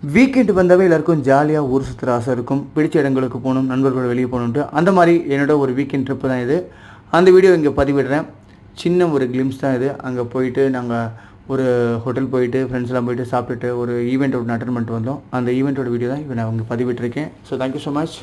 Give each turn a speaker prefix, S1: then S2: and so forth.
S1: Weekend வந்தாவே எல்லாருக்கும் ஜாலியாக ஊர் சுற்றுற ஆசை இருக்கும். பிடிச்ச இடங்களுக்கு போகணும், நண்பர்களோட வெளியே போகணுன்ட்டு. அந்த மாதிரி என்னோட ஒரு வீக்கெண்ட் ட்ரிப்பு தான் இது. அந்த வீடியோ இங்கே பதிவிடுறேன். சின்ன ஒரு கிளிம்ஸ் தான் இது. அங்கே போயிட்டு நாங்கள் ஒரு ஹோட்டல் போயிட்டு ஃப்ரெண்ட்ஸ்லாம் போயிட்டு சாப்பிட்டுட்டு ஒரு ஈவெண்ட் ஒன்று அட்டன் பண்ணிட்டு வந்தோம். அந்த ஈவெண்ட்டோட வீடியோ தான் இப்போ நான் உங்களுக்கு பதிவிட்டிருக்கேன். So thank you so much.